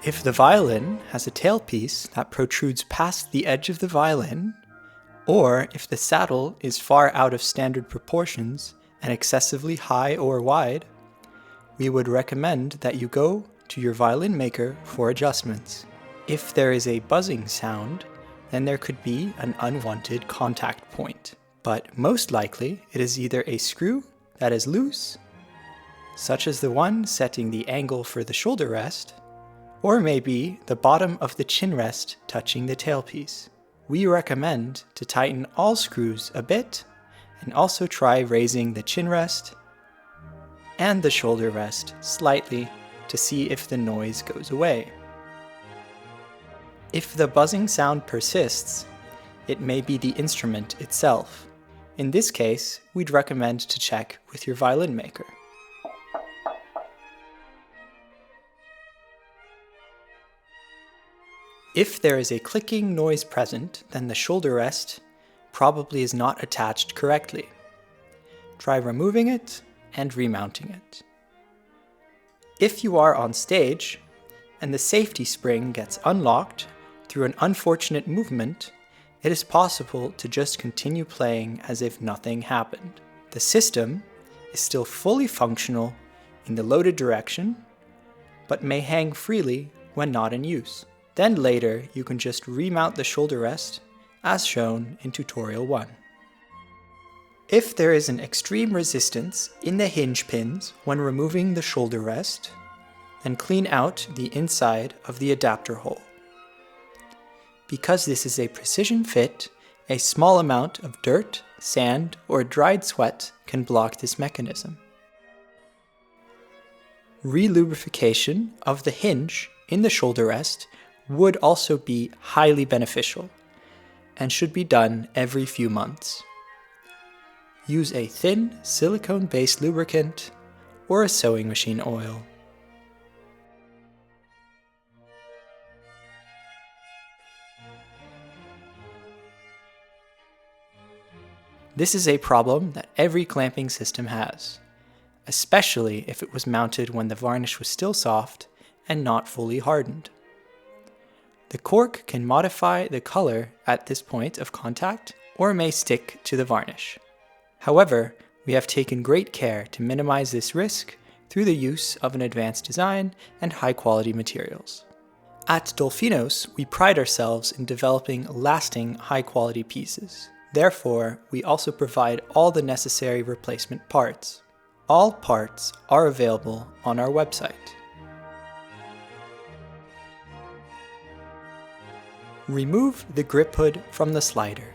If the violin has a tailpiece that protrudes past the edge of the violin, or if the saddle is far out of standard proportions and excessively high or wide, we would recommend that you go to your violin maker for adjustments. If there is a buzzing sound, then there could be an unwanted contact point. But most likely, it is either a screw that is loose, such as the one setting the angle for the shoulder rest, or maybe the bottom of the chin rest touching the tailpiece. We recommend to tighten all screws a bit and also try raising the chin rest and the shoulder rest slightly to see if the noise goes away. If the buzzing sound persists, it may be the instrument itself. In this case, we'd recommend to check with your violin maker. If there is a clicking noise present, then the shoulder rest probably is not attached correctly. Try removing it and remounting it. If you are on stage and the safety spring gets unlocked through an unfortunate movement, it is possible to just continue playing as if nothing happened. The system is still fully functional in the loaded direction, but may hang freely when not in use. Then later you can just remount the shoulder rest as shown in tutorial 1. If there is an extreme resistance in the hinge pins when removing the shoulder rest, then clean out the inside of the adapter hole. Because this is a precision fit, a small amount of dirt, sand, or dried sweat can block this mechanism. Re-lubrification of the hinge in the shoulder rest would also be highly beneficial and should be done every few months. Use a thin silicone-based lubricant or a sewing machine oil. This is a problem that every clamping system has, especially if it was mounted when the varnish was still soft and not fully hardened. The cork can modify the color at this point of contact or may stick to the varnish. However, we have taken great care to minimize this risk through the use of an advanced design and high-quality materials. At DOLFINOS, we pride ourselves in developing lasting, high-quality pieces. Therefore, we also provide all the necessary replacement parts. All parts are available on our website. Remove the grip hood from the slider.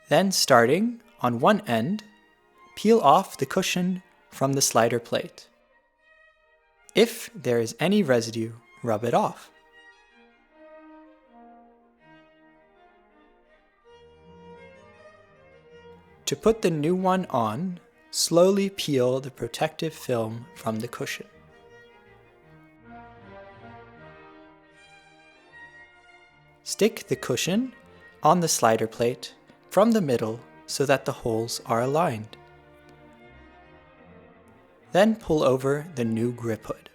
Then, starting on one end, peel off the cushion from the slider plate. If there is any residue, rub it off. To put the new one on, slowly peel the protective film from the cushion. Stick the cushion on the slider plate from the middle so that the holes are aligned. Then pull over the new grip hood.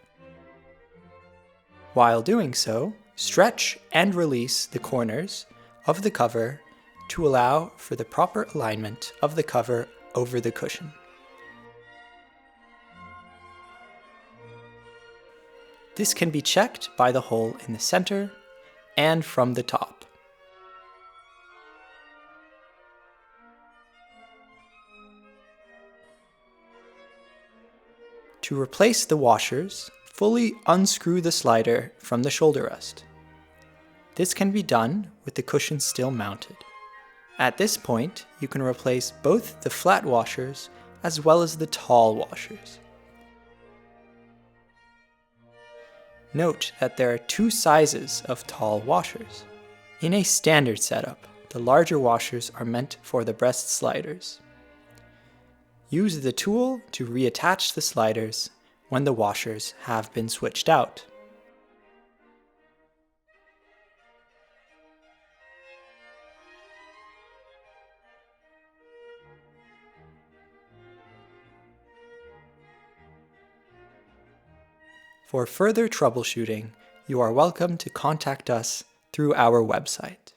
While doing so, stretch and release the corners of the cover to allow for the proper alignment of the cover over the cushion. This can be checked by the hole in the center and from the top. To replace the washers, fully unscrew the slider from the shoulder rest. This can be done with the cushion still mounted. At this point, you can replace both the flat washers as well as the tall washers. Note that there are two sizes of tall washers. In a standard setup, the larger washers are meant for the breast sliders. Use the tool to reattach the sliders when the washers have been switched out. For further troubleshooting, you are welcome to contact us through our website.